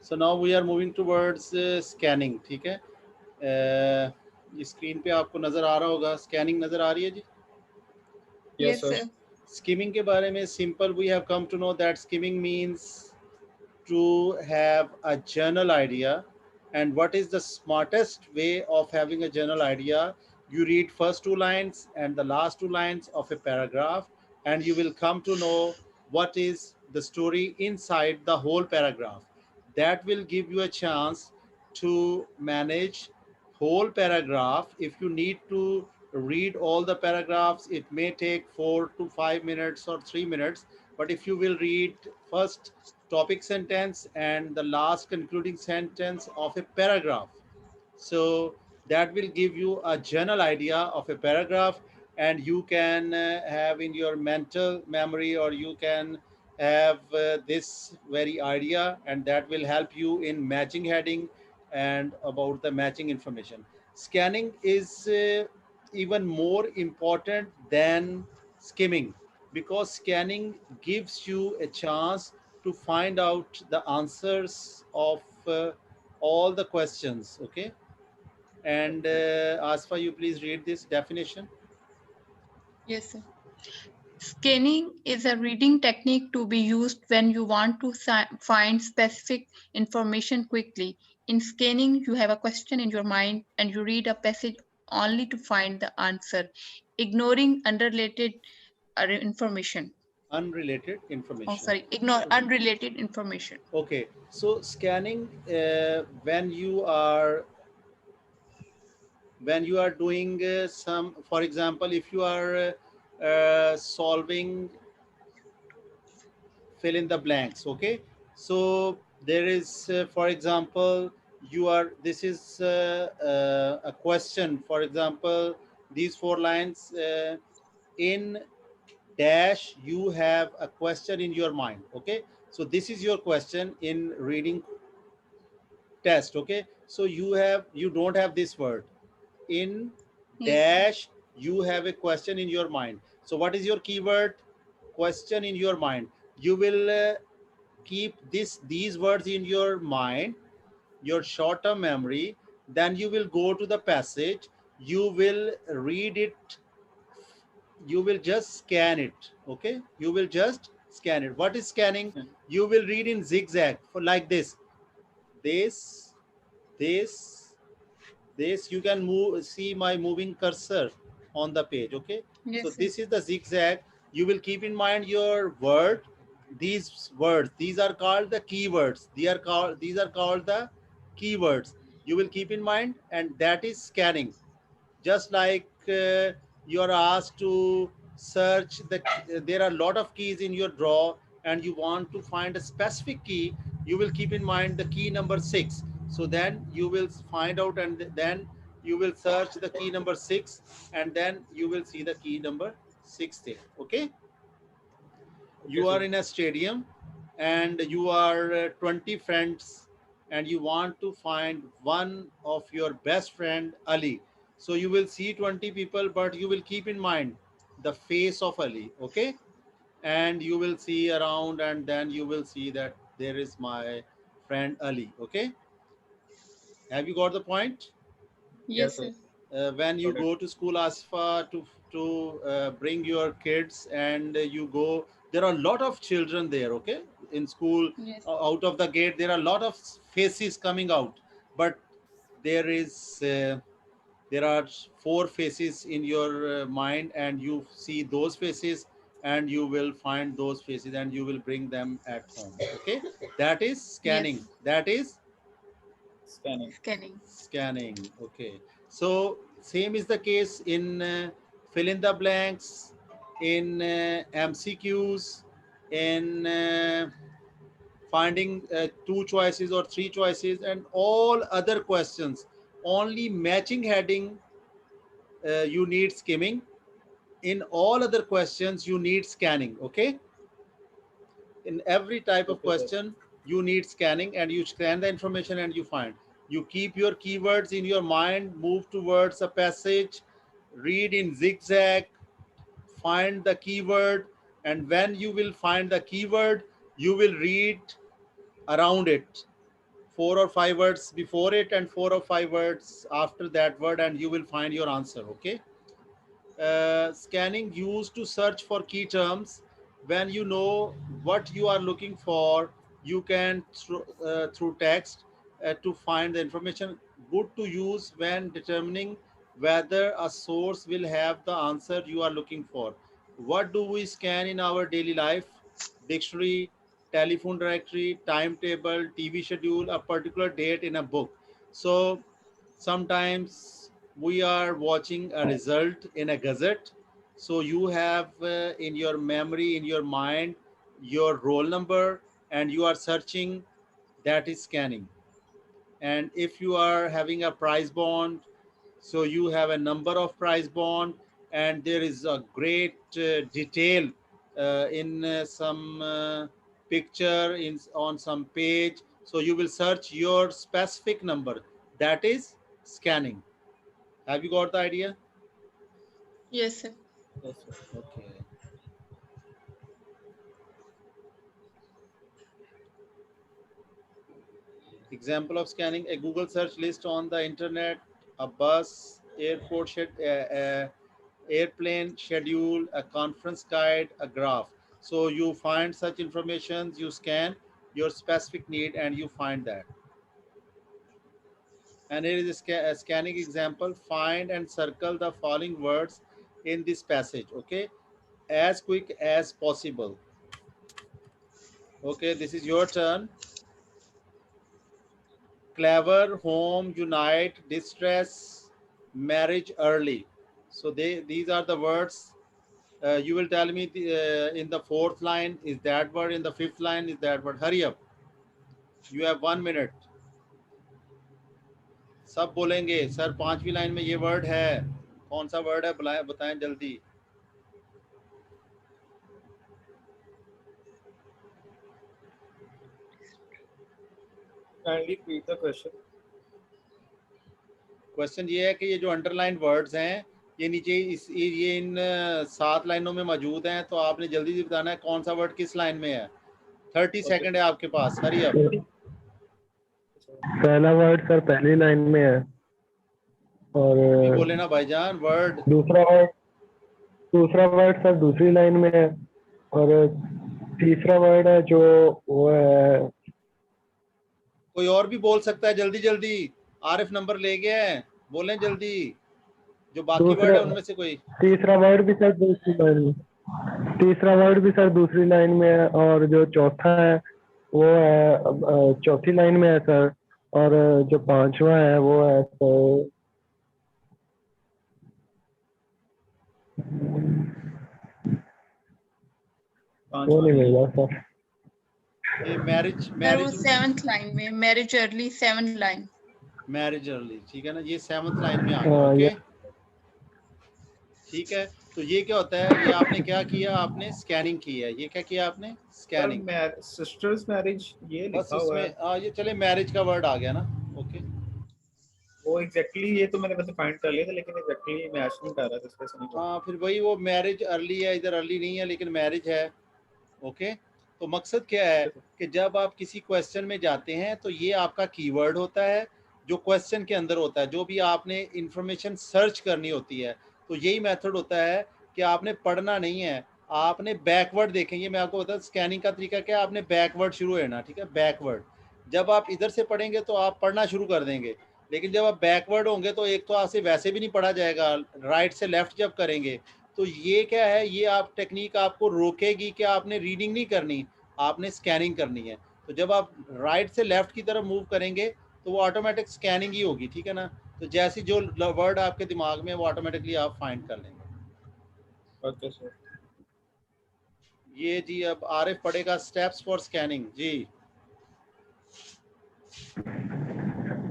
So now we are moving towards scanning. ठीक है, ये स्क्रीन पे आपको नज़र आ रहा होगा, स्कैनिंग नज़र आ रही है जी? Yes, Yes, sir. sir. Skimming के बारे में simple, we have come to know that skimming means to have a general idea. And what is the smartest way of having a general idea? You read first two lines and the last two lines of a paragraph, and you will come to know what is the story inside the whole paragraph. That will give you a chance to manage whole paragraph. If you need to read all the paragraphs, it may take 4 to 5 minutes or 3 minutes. But if you will read first topic sentence and the last concluding sentence of a paragraph, so that will give you a general idea of a paragraph, and you can have in your mental memory, or you can have this very idea, and that will help you in matching heading and about the matching information. Scanning is even more important than skimming, because scanning gives you a chance to find out the answers of all the questions. Okay, and Asfa, you please read this definition. Yes, sir. Scanning is a reading technique to be used when you want to find specific information quickly. In scanning, you have a question in your mind and you read a passage only to find the answer, ignoring unrelated information. Unrelated Oh, information. sorry, ignore unrelated information. Okay, so scanning, when you are doing some, for example, if you are solving fill in the blanks. Okay, so there is for example, you are, this is a question. For example, these four lines, in dash you have a question in your mind. Okay, so this is your question in reading test. Okay, so you don't have this word in Yes, sir. dash, you have a question in your mind. So what is your keyword? Question in your mind. You will keep these words in your mind, your short term memory. Then you will go to the passage, you will read it, you will just scan it. Okay, you will just scan it. What is scanning? You will read in zigzag, for like this this this. You can move, see my moving cursor on the page. Okay, so Yes, sir. this is the zigzag. You will keep in mind your word, these words, these are called the keywords, these are called the keywords. You will keep in mind, and that is scanning. Just like you are asked to search the, there are a lot of keys in your drawer, and you want to find a specific key. You will keep in mind the key number 6. So then you will find out, and then you will search the key number 6, and then you will see the key number 6 there. Okay, Okay, you sir. are in a stadium, and you are 20 friends, and you want to find one of your best friend Ali. So you will see 20 people, but you will keep in mind the face of Ali. Okay, and you will see around, and then you will see that there is my friend Ali. Okay, have you got the point? Yes, Yes, sir. sir. When you Got it. go to school, Asfa, to bring your kids, and you go, there are a lot of children there. Okay, in school, Yes. out of the gate, there are a lot of faces coming out, but there is there are four faces in your mind, and you see those faces, and you will find those faces, and you will bring them at home. Okay, that is scanning. Yes. That is Scanning. Scanning. scanning. Okay, so same is the case in fill in the blanks, in MCQs, in finding two choices or three choices, and all other questions. Only matching heading you need skimming. In all other questions you need scanning. Okay, in every type of Okay, sir. question you need scanning, and you scan the information and you find. You keep your keywords in your mind, move towards a passage, read in zigzag, find the keyword, and when you will find the keyword, you will read around it. 4 or 5 words before it and 4 or 5 words after that word, and you will find your answer. Okay. Scanning used to search for key terms. When you know what you are looking for, you can through text to find the information. Good to use when determining whether a source will have the answer you are looking for. What do we scan in our daily life? Dictionary, telephone directory, timetable, TV schedule, a particular date in a book. So sometimes we are watching a result in a gazette, so you have in your memory, in your mind, your roll number, and you are searching. That is scanning. And if you are having a price bond, so you have a number of price bond, and there is a great detail in some picture in on some page, so you will search your specific number. That is scanning. Have you got the idea? Yes, sir. Yes, sir. Okay. Example of scanning: a Google search list on the internet, a bus, airplane schedule, a conference guide, a graph. So you find such information, you scan your specific need, and you find that. And here is a scanning example: find and circle the following words in this passage. Okay, as quick as possible. Okay, this is your turn. Clever, home, unite, distress, marriage early. So these are the words. You will tell me in the fourth line is that word, in the fifth line is that word. Hurry up. You have 1 minute. सब बोलेंगे sir पांचवी line में ये word है, कौन सा word है बताएं जल्दी. Kindly repeat the question. Question ये है कि ये जो अंडरलाइन वर्ड्स हैं ये नीचे ये इन 7 लाइनों में मौजूद हैं, तो आपने जल्दी से बताना है कौन सा वर्ड किस लाइन में है. 30 सेकंड है आपके पास. Hurry up. पहला वर्ड सर पहली लाइन में है और बोले ना भाईजान वर्ड. दूसरा वर्ड सर दूसरी लाइन में है और तीसरा वर्ड है जो वो है. कोई और भी बोल सकता है. जल्दी जल्दी. आरिफ नंबर ले गया है, बोलें जल्दी. जो बाकी वर्ड है उनमें से कोई. तीसरा वर्ड भी सर दूसरी लाइन में. तीसरा वर्ड भी सर दूसरी लाइन में है और जो चौथा है वो है चौथी लाइन में है सर, और जो पांचवा है वो है सर वो नहीं मिल रहा सर. ये मैरिज सर वो 7th लाइन में, marriage early 7th line. Marriage early, ठीक है ना, ये 7th लाइन में आ गया. हाँ, ओके ठीक है. तो ये क्या होता है, ये आपने क्या किया, आपने स्कैनिंग की है. ये क्या किया आपने, स्कैनिंग. सिस्टर्स मैरिज ये बस लिखा हुआ है. उसमें ये चले मैरिज का वर्ड आ गया ना. ओके वो एग्जैक्टली ये तो मैंने बस फाइंड कर लिया था, लेकिन एग्जैक्टली मैच नहीं कर रहा था, इसलिए समझ नहीं. हाँ, फिर वही वो मैरिज अर्ली है, इधर अर्ली नहीं है लेकिन मैरिज है. ओके तो मकसद क्या है कि जब आप किसी क्वेश्चन में जाते हैं तो ये आपका कीवर्ड होता है जो क्वेश्चन के अंदर होता है. जो भी आपने इंफॉर्मेशन सर्च करनी होती है तो यही मेथड होता है कि आपने पढ़ना नहीं है, आपने बैकवर्ड देखेंगे. मैं आपको बता, स्कैनिंग का तरीका क्या है, आपने बैकवर्ड शुरू है ना, ठीक है, बैकवर्ड. जब आप इधर से पढ़ेंगे तो आप पढ़ना शुरू कर देंगे, लेकिन जब आप बैकवर्ड होंगे तो एक तो आपसे वैसे भी नहीं पढ़ा जाएगा. राइट से लेफ्ट जब करेंगे तो ये क्या है, ये आप टेक्निक आपको रोकेगी कि आपने रीडिंग नहीं करनी, आपने स्कैनिंग करनी है. तो जब आप राइट से लेफ्ट की तरफ मूव करेंगे तो वो ऑटोमेटिक स्कैनिंग ही होगी, ठीक है ना. तो जैसी जो वर्ड आपके दिमाग में वो ऑटोमेटिकली आप फाइंड कर लेंगे. Okay sir. ये जी अब आरिफ पढ़ेगा स्टेप्स फॉर स्कैनिंग. जी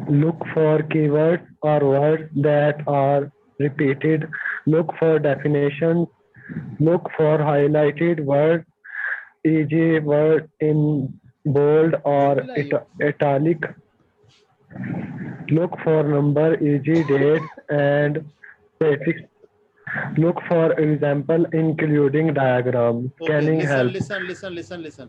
Look for keywords or words that are repeated. Look for definitions. Look for highlighted words, e.g. word in bold or italic. Look for number, e.g. dates and prefix. Look for example including diagram. Scanning help. Listen.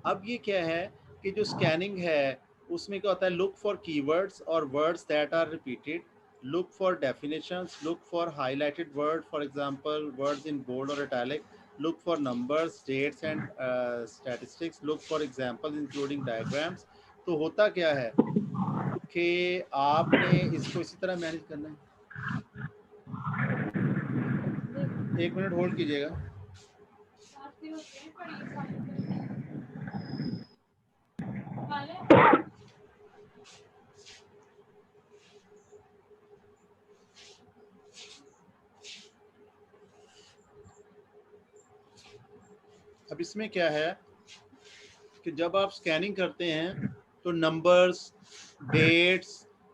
अब ये क्या है कि जो scanning है उसमें क्या होता है, लुक फॉर कीवर्ड्स और words that are repeated, look for definitions, look for highlighted word, for example words in bold or italic, look for numbers, dates and statistics, look for examples including diagrams. तो होता क्या है कि आपने इसको इसी तरह मैनेज करना है। 1 मिनट होल्ड कीजिएगा। अब इसमें क्या है कि जब आप स्कैनिंग करते हैं तो नंबर्स, डेट्स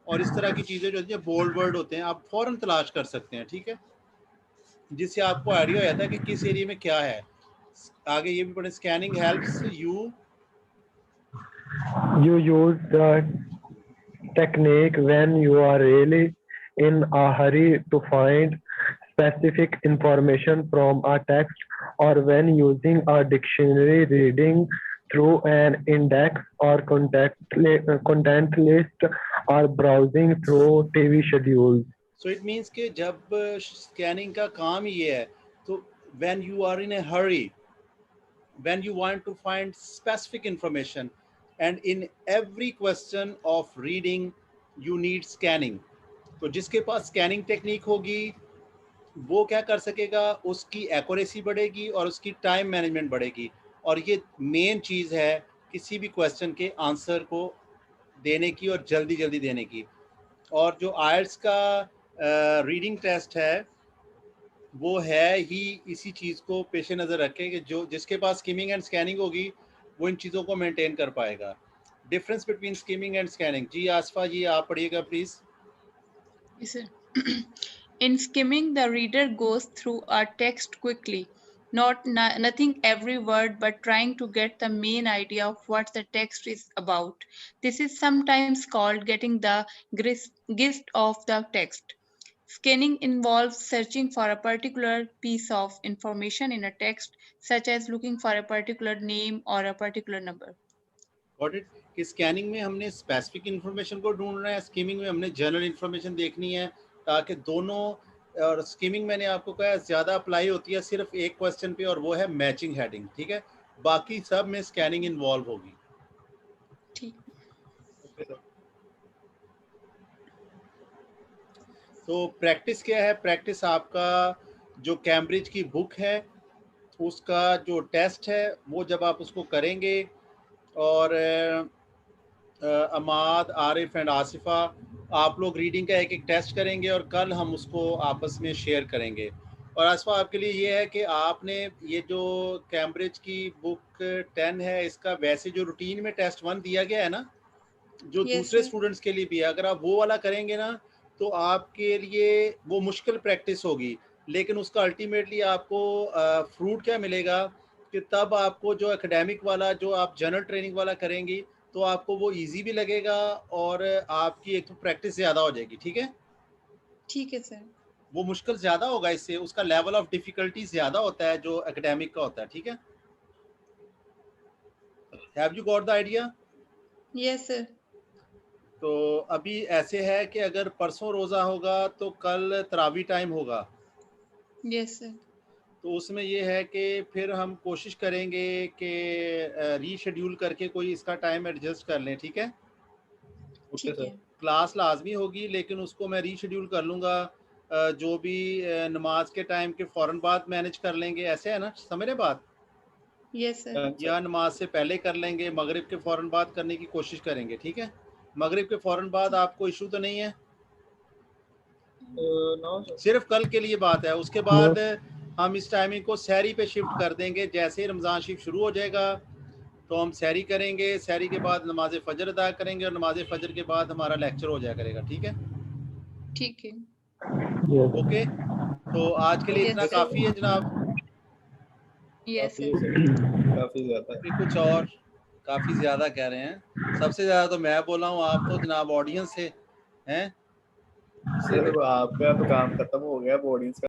और इस तरह की चीज़ें जो होती हैं, बोल्ड वर्ड होते हैं, आप फौरन तलाश कर सकते हैं, ठीक है, जिससे आपको आइडिया हो जाता है कि किस एरिया में क्या है। आगे ये भी पढ़ें, scanning helps you use the technique when you are really in a hurry to find specific information from a text, or when using a dictionary, reading through an index or content list, or browsing through TV schedules. So it means कि जब scanning का काम ये है, तो when you are in a hurry, when you want to find specific information, and in every question of reading you need scanning, तो जिसके पास scanning technique होगी वो क्या कर सकेगा, उसकी एक्यूरेसी बढ़ेगी और उसकी टाइम मैनेजमेंट बढ़ेगी। और ये मेन चीज़ है किसी भी क्वेश्चन के आंसर को देने की और जल्दी जल्दी देने की। और जो आयल्स का रीडिंग टेस्ट है वो है ही इसी चीज़ को पेश नज़र रखे कि जो जिसके पास स्किमिंग एंड स्कैनिंग होगी वो इन चीज़ों को मेंटेन कर पाएगा। Difference between skimming and scanning, जी आसफा जी आप पढ़िएगा please. Yes, sir. In skimming, the reader goes through a text quickly, nothing every word, but trying to get the main idea of what the text is about. This is sometimes called getting the gist of the text. Scanning involves searching for a particular piece of information in a text, such as looking for a particular name or a particular number. Got it? कि scanning में हमने specific information को ढूंढना है, skimming में हमने general information देखनी है, ताकि दोनों। और स्कीमिंग मैंने आपको कहा ज़्यादा अप्लाई होती है सिर्फ एक क्वेश्चन पे, और वो है मैचिंग हेडिंग, ठीक है, बाकी सब में स्कैनिंग इन्वॉल्व होगी। ठीक। Okay sir. तो प्रैक्टिस क्या है, प्रैक्टिस आपका जो कैम्ब्रिज की बुक है उसका जो टेस्ट है वो जब आप उसको करेंगे, और अमाद, आरिफ एंड आसिफा आप लोग रीडिंग का एक एक टेस्ट करेंगे और कल हम उसको आपस में शेयर करेंगे। और आसिफा आपके लिए ये है कि आपने ये जो कैम्ब्रिज की बुक 10 है इसका वैसे जो रूटीन में टेस्ट 1 दिया गया है ना, जो Yes, दूसरे sir. स्टूडेंट्स के लिए भी है, अगर आप वो वाला करेंगे ना तो आपके लिए वो मुश्किल प्रैक्टिस होगी, लेकिन उसका अल्टीमेटली आपको फ्रूट क्या मिलेगा कि तब आपको जो एकेडमिक वाला जो आप जनरल ट्रेनिंग वाला करेंगी तो आपको वो इजी भी लगेगा और आपकी एक तो प्रैक्टिस ज़्यादा हो जाएगी, ठीक है। ठीक है सर। वो मुश्किल ज़्यादा होगा, इससे उसका लेवल ऑफ डिफिकल्टी ज़्यादा होता है जो एकेडमिक का होता है, ठीक है। Have you got the idea? Yes sir. तो अभी ऐसे है कि अगर परसों रोज़ा होगा तो कल तरावी टाइम होगा, यस सर। तो उसमें ये है कि फिर हम कोशिश करेंगे कि रीशेड्यूल करके कोई इसका टाइम एडजस्ट कर लें, ठीक है। ओके ठीक सर। है। क्लास लाजमी होगी लेकिन उसको मैं रीशेड्यूल कर लूँगा, जो भी नमाज के टाइम के फ़ौरन बाद मैनेज कर लेंगे, ऐसे है ना, समझ रहे बात? Yes sir. अच्छा। या नमाज से पहले कर लेंगे, मगरिब के फ़ौरन बाद करने की कोशिश करेंगे, ठीक है। मगरिब के फ़ौरन बाद आपको इशू तो नहीं है? No sir. सिर्फ कल के लिए बात है, उसके बाद हम इस टाइमिंग को सहरी पे शिफ्ट कर देंगे। जैसे ही रमज़ान शरीफ शुरू हो जाएगा तो हम सहरी करेंगे, सहरी के बाद नमाज फ़जर अदा करेंगे और नमाज फ़जर के बाद हमारा लेक्चर हो जाया करेगा, ठीक है। ठीक है। Yes. ओके, तो आज के लिए Yes, इतना sir. काफ़ी है जनाब। यस काफी सर। है सर, काफी ज्यादा है। फिर कुछ और काफ़ी ज़्यादा कह रहे हैं, सबसे ज़्यादा तो मैं बोला हूँ, आप तो जनाब ऑडियंस से हैं। सर आपका तो काम खत्म हो गया, ऑडियंस का